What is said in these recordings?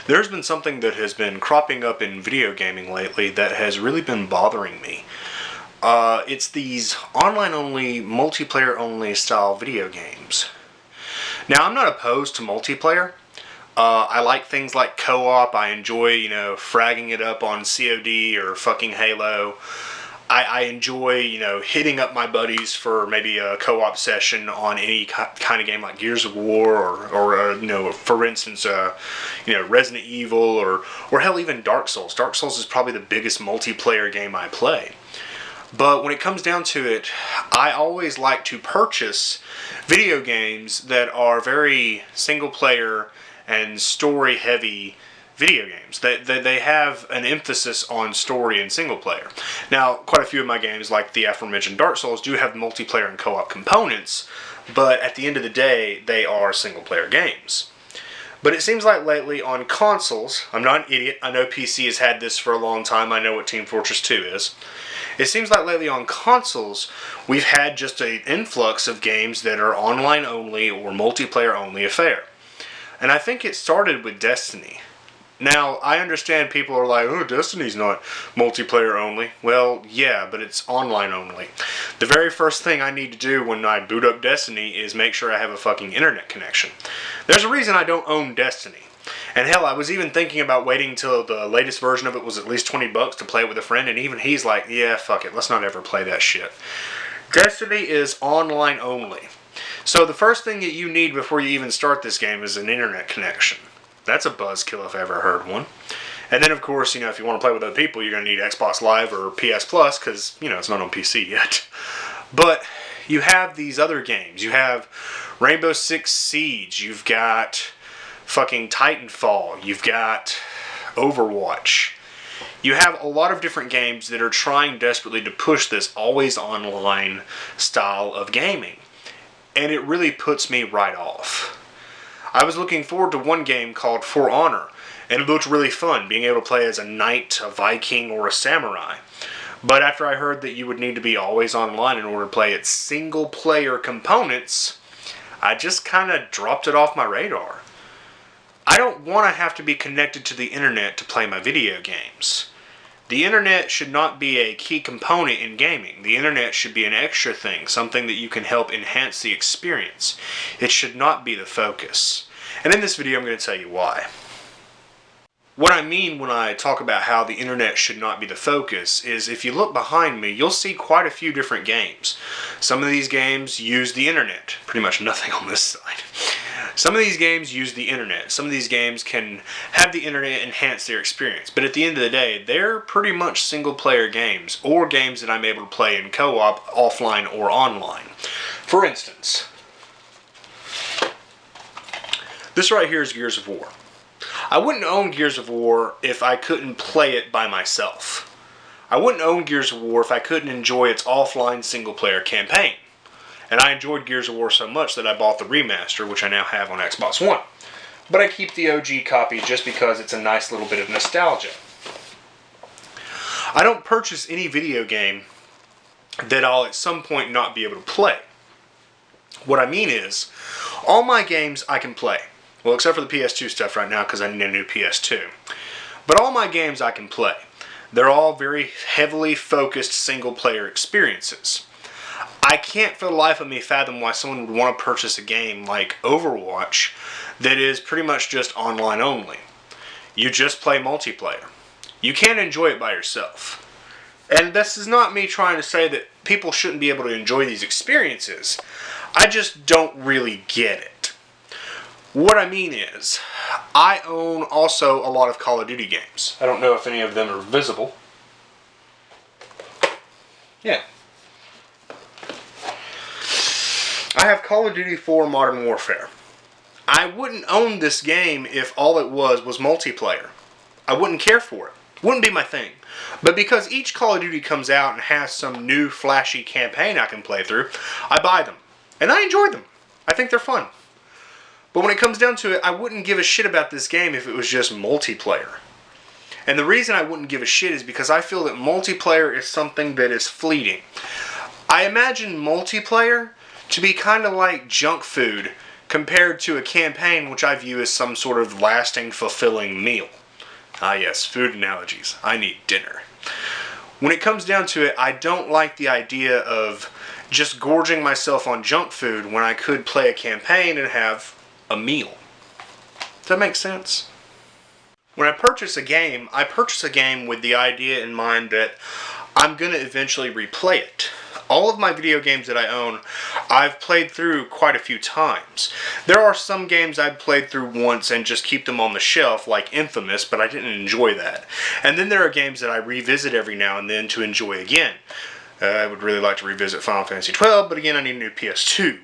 There's been something that has been cropping up in video gaming lately that has really been bothering me. It's these online-only, multiplayer-only style video games. Now, I'm not opposed to multiplayer. I like things like co-op. I enjoy, fragging it up on COD or fucking Halo. I enjoy, hitting up my buddies for maybe a co-op session on any kind of game like Gears of War or for instance, Resident Evil or hell, even Dark Souls. Dark Souls is probably the biggest multiplayer game I play. But when it comes down to it, I always like to purchase video games that are very single-player and story-heavy video games. They have an emphasis on story and single player. Now, quite a few of my games, like the aforementioned Dark Souls, do have multiplayer and co-op components, but at the end of the day, they are single player games. But it seems like lately on consoles, I'm not an idiot, I know PC has had this for a long time, I know what Team Fortress 2 is. It seems like lately on consoles, we've had just an influx of games that are online only or multiplayer only affair. And I think it started with Destiny. Now, I understand people are like, oh, Destiny's not multiplayer only. Well, yeah, but it's online only. The very first thing I need to do when I boot up Destiny is make sure I have a fucking internet connection. There's a reason I don't own Destiny. And hell, I was even thinking about waiting until the latest version of it was at least $20 to play it with a friend, and even he's like, yeah, fuck it, let's not ever play that shit. Destiny is online only. So the first thing that you need before you even start this game is an internet connection. That's a buzzkill if I ever heard one. And then, of course, if you want to play with other people, you're going to need Xbox Live or PS Plus because, it's not on PC yet. But you have these other games. You have Rainbow Six Siege. You've got fucking Titanfall. You've got Overwatch. You have a lot of different games that are trying desperately to push this always online style of gaming. And it really puts me right off. I was looking forward to one game called For Honor, and it looked really fun, being able to play as a knight, a Viking, or a samurai. But after I heard that you would need to be always online in order to play its single-player components, I just kind of dropped it off my radar. I don't want to have to be connected to the internet to play my video games. The internet should not be a key component in gaming. The internet should be an extra thing, something that you can help enhance the experience. It should not be the focus. And in this video, I'm going to tell you why. What I mean when I talk about how the internet should not be the focus is if you look behind me, you'll see quite a few different games. Some of these games use the internet. Pretty much nothing on this side. Some of these games use the internet. Some of these games can have the internet enhance their experience. But at the end of the day, they're pretty much single-player games, or games that I'm able to play in co-op, offline, or online. For instance, this right here is Gears of War. I wouldn't own Gears of War if I couldn't play it by myself. I wouldn't own Gears of War if I couldn't enjoy its offline single-player campaign. And I enjoyed Gears of War so much that I bought the remaster, which I now have on Xbox One. But I keep the OG copy just because it's a nice little bit of nostalgia. I don't purchase any video game that I'll at some point not be able to play. What I mean is, all my games I can play. Well, except for the PS2 stuff right now because I need a new PS2. But all my games I can play. They're all very heavily focused single-player experiences. I can't for the life of me fathom why someone would want to purchase a game like Overwatch that is pretty much just online only. You just play multiplayer. You can't enjoy it by yourself. And this is not me trying to say that people shouldn't be able to enjoy these experiences. I just don't really get it. What I mean is, I own also a lot of Call of Duty games. I don't know if any of them are visible. Yeah. I have Call of Duty 4 Modern Warfare. I wouldn't own this game if all it was multiplayer. I wouldn't care for it. Wouldn't be my thing. But because each Call of Duty comes out and has some new flashy campaign I can play through, I buy them. And I enjoy them. I think they're fun. But when it comes down to it, I wouldn't give a shit about this game if it was just multiplayer. And the reason I wouldn't give a shit is because I feel that multiplayer is something that is fleeting. I imagine multiplayer to be kind of like junk food compared to a campaign which I view as some sort of lasting, fulfilling meal. Ah yes, food analogies. I need dinner. When it comes down to it, I don't like the idea of just gorging myself on junk food when I could play a campaign and have a meal. Does that make sense? When I purchase a game with the idea in mind that I'm going to eventually replay it. All of my video games that I own, I've played through quite a few times. There are some games I've played through once and just keep them on the shelf, like Infamous, but I didn't enjoy that. And then there are games that I revisit every now and then to enjoy again. I would really like to revisit Final Fantasy XII, but again I need a new PS2.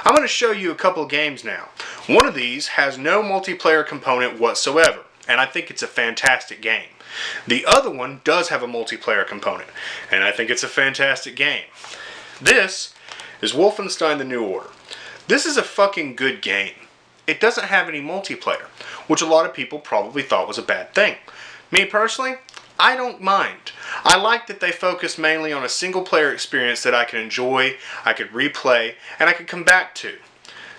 I'm going to show you a couple of games now. One of these has no multiplayer component whatsoever, and I think it's a fantastic game. The other one does have a multiplayer component, and I think it's a fantastic game. This is Wolfenstein: The New Order. This is a fucking good game. It doesn't have any multiplayer, which a lot of people probably thought was a bad thing. Me personally, I don't mind. I like that they focus mainly on a single player experience that I can enjoy, I could replay, and I could come back to.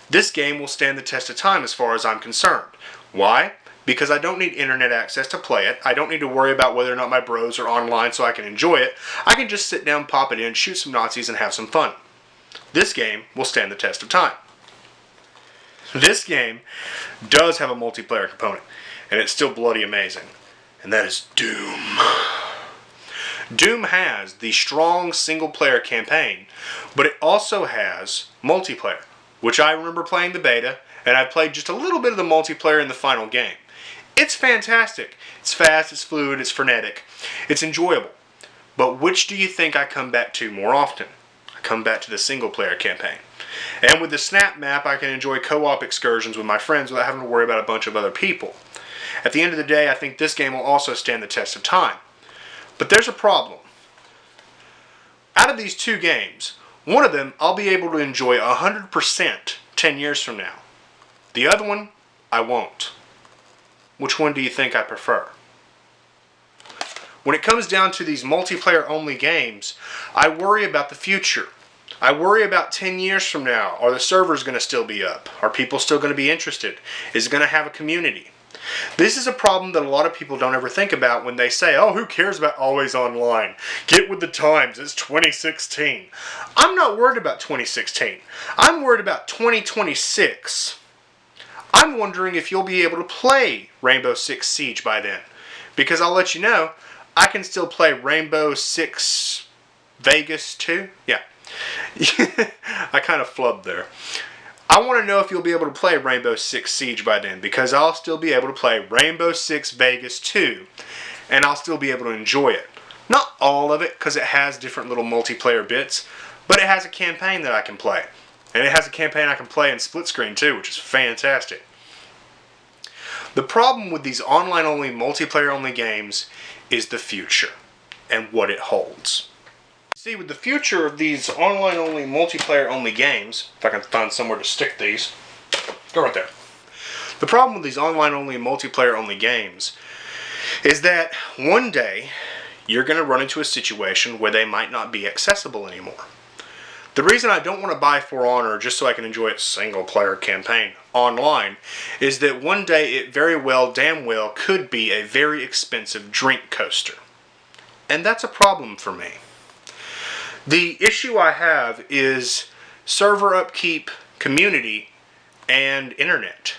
This game will stand the test of time as far as I'm concerned. Why? Because I don't need internet access to play it. I don't need to worry about whether or not my bros are online so I can enjoy it. I can just sit down, pop it in, shoot some Nazis, and have some fun. This game will stand the test of time. This game does have a multiplayer component, and it's still bloody amazing. And that is Doom. Doom has the strong single-player campaign, but it also has multiplayer, which I remember playing the beta, and I played just a little bit of the multiplayer in the final game. It's fantastic. It's fast, it's fluid, it's frenetic. It's enjoyable. But which do you think I come back to more often? I come back to the single-player campaign. And with the Snap map, I can enjoy co-op excursions with my friends without having to worry about a bunch of other people. At the end of the day, I think this game will also stand the test of time. But there's a problem. Out of these two games, one of them I'll be able to enjoy 100% 10 years from now. The other one, I won't. Which one do you think I prefer? When it comes down to these multiplayer-only games, I worry about the future. I worry about 10 years from now. Are the servers going to still be up? Are people still going to be interested? Is it going to have a community? This is a problem that a lot of people don't ever think about when they say, oh, who cares about always online? Get with the times, it's 2016. I'm not worried about 2016. I'm worried about 2026. I'm wondering if you'll be able to play Rainbow Six Siege by then. Because I'll let you know, I can still play Rainbow Six Vegas 2. Yeah. I kind of flubbed there. I want to know if you'll be able to play Rainbow Six Siege by then, because I'll still be able to play Rainbow Six Vegas 2, and I'll still be able to enjoy it. Not all of it, because it has different little multiplayer bits, but it has a campaign that I can play. And it has a campaign I can play in split screen too, which is fantastic. The problem with these online-only, multiplayer-only games is the future and what it holds. See, with the future of these online-only, multiplayer-only games, if I can find somewhere to stick these, go right there. The problem with these online-only, multiplayer-only games is that one day you're going to run into a situation where they might not be accessible anymore. The reason I don't want to buy For Honor just so I can enjoy its single-player campaign online is that one day it very well, damn well, could be a very expensive drink coaster. And that's a problem for me. The issue I have is server upkeep, community, and internet.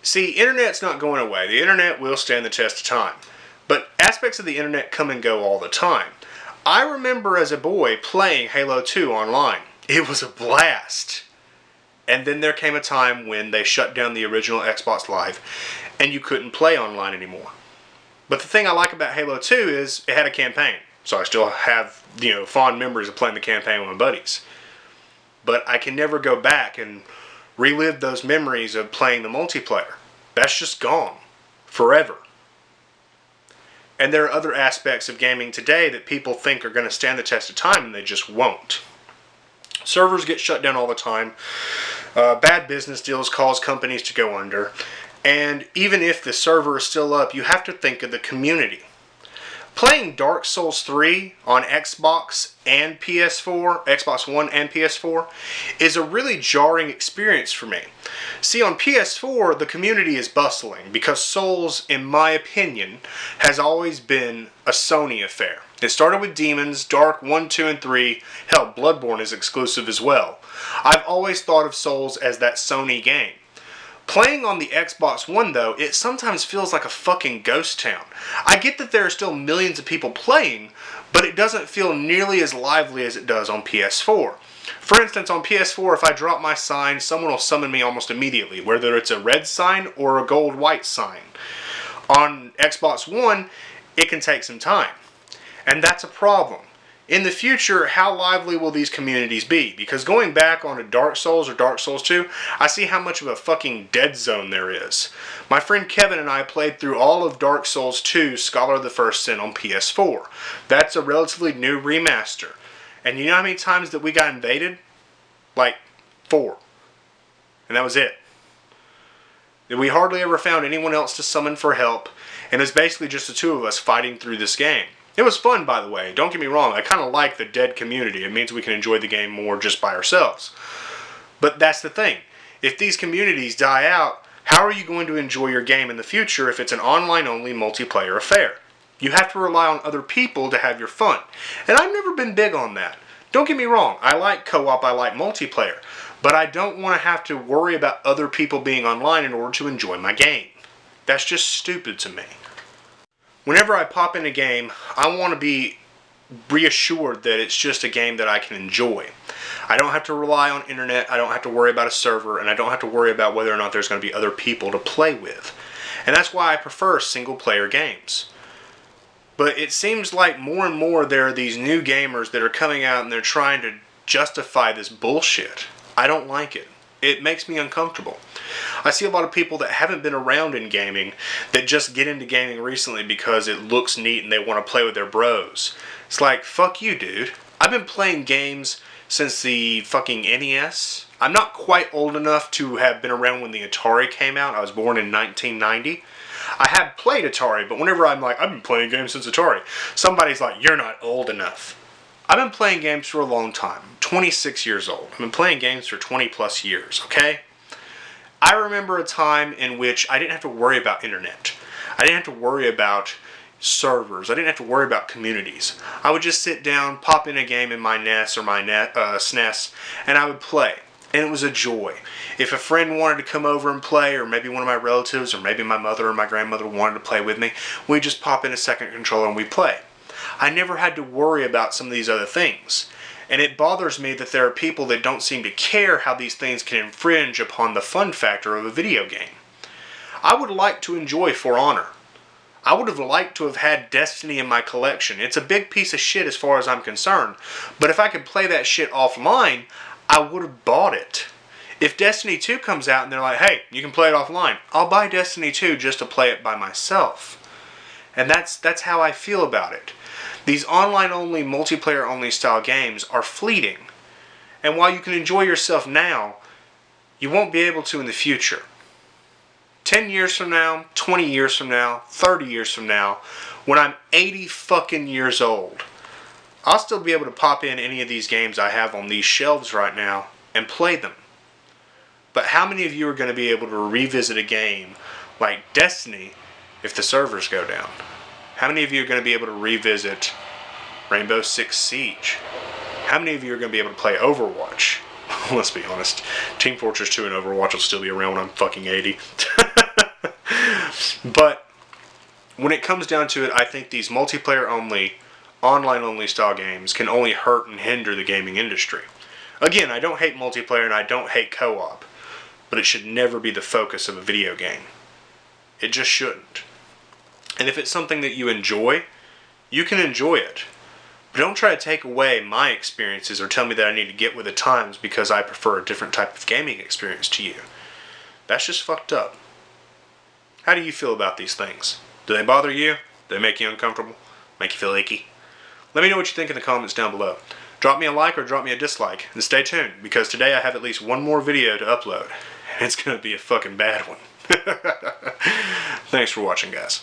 See, internet's not going away. The internet will stand the test of time. But aspects of the internet come and go all the time. I remember as a boy playing Halo 2 online. It was a blast. And then there came a time when they shut down the original Xbox Live and you couldn't play online anymore. But the thing I like about Halo 2 is it had a campaign. So I still have, fond memories of playing the campaign with my buddies. But I can never go back and relive those memories of playing the multiplayer. That's just gone. Forever. And there are other aspects of gaming today that people think are going to stand the test of time, and they just won't. Servers get shut down all the time. Bad business deals cause companies to go under. And even if the server is still up, you have to think of the community. Playing Dark Souls 3 on Xbox and PS4, Xbox One and PS4, is a really jarring experience for me. See, on PS4, the community is bustling because Souls, in my opinion, has always been a Sony affair. It started with Demons, Dark 1, 2, and 3. Hell, Bloodborne is exclusive as well. I've always thought of Souls as that Sony game. Playing on the Xbox One, though, it sometimes feels like a fucking ghost town. I get that there are still millions of people playing, but it doesn't feel nearly as lively as it does on PS4. For instance, on PS4, if I drop my sign, someone will summon me almost immediately, whether it's a red sign or a gold-white sign. On Xbox One, it can take some time. And that's a problem. In the future, how lively will these communities be? Because going back onto Dark Souls or Dark Souls 2, I see how much of a fucking dead zone there is. My friend Kevin and I played through all of Dark Souls 2 Scholar of the First Sin on PS4. That's a relatively new remaster. And you know how many times that we got invaded? Like 4. And that was it. We hardly ever found anyone else to summon for help, and it's basically just the two of us fighting through this game. It was fun, by the way. Don't get me wrong. I kind of like the dead community. It means we can enjoy the game more just by ourselves. But that's the thing. If these communities die out, how are you going to enjoy your game in the future if it's an online-only multiplayer affair? You have to rely on other people to have your fun. And I've never been big on that. Don't get me wrong. I like co-op. I like multiplayer. But I don't want to have to worry about other people being online in order to enjoy my game. That's just stupid to me. Whenever I pop in a game, I want to be reassured that it's just a game that I can enjoy. I don't have to rely on internet, I don't have to worry about a server, and I don't have to worry about whether or not there's going to be other people to play with. And that's why I prefer single-player games. But it seems like more and more there are these new gamers that are coming out and they're trying to justify this bullshit. I don't like it. It makes me uncomfortable. I see a lot of people that haven't been around in gaming that just get into gaming recently because it looks neat and they want to play with their bros. It's like, fuck you, dude. I've been playing games since the fucking NES. I'm not quite old enough to have been around when the Atari came out. I was born in 1990. I have played Atari, but whenever I'm like, I've been playing games since Atari, somebody's like, you're not old enough. I've been playing games for a long time. 26 years old. I've been playing games for 20 plus years, okay? I remember a time in which I didn't have to worry about internet. I didn't have to worry about servers. I didn't have to worry about communities. I would just sit down, pop in a game in my NES or my SNES, and I would play. And it was a joy. If a friend wanted to come over and play, or maybe one of my relatives, or maybe my mother or my grandmother wanted to play with me, we'd just pop in a second controller and we'd play. I never had to worry about some of these other things. And it bothers me that there are people that don't seem to care how these things can infringe upon the fun factor of a video game. I would like to enjoy For Honor. I would have liked to have had Destiny in my collection. It's a big piece of shit as far as I'm concerned. But if I could play that shit offline, I would have bought it. If Destiny 2 comes out and they're like, hey, you can play it offline, I'll buy Destiny 2 just to play it by myself. And that's how I feel about it. These online-only, multiplayer-only style games are fleeting. And while you can enjoy yourself now, you won't be able to in the future. 10 years from now, 20 years from now, 30 years from now, when I'm 80 fucking years old, I'll still be able to pop in any of these games I have on these shelves right now and play them. But how many of you are going to be able to revisit a game like Destiny if the servers go down? How many of you are going to be able to revisit Rainbow Six Siege? How many of you are going to be able to play Overwatch? Let's be honest. Team Fortress 2 and Overwatch will still be around when I'm fucking 80. But when it comes down to it, I think these multiplayer-only, online-only style games can only hurt and hinder the gaming industry. Again, I don't hate multiplayer and I don't hate co-op, but it should never be the focus of a video game. It just shouldn't. And if it's something that you enjoy, you can enjoy it. But don't try to take away my experiences or tell me that I need to get with the times because I prefer a different type of gaming experience to you. That's just fucked up. How do you feel about these things? Do they bother you? Do they make you uncomfortable? Make you feel icky? Let me know what you think in the comments down below. Drop me a like or drop me a dislike. And stay tuned, because today I have at least one more video to upload. And it's going to be a fucking bad one. Thanks for watching, guys.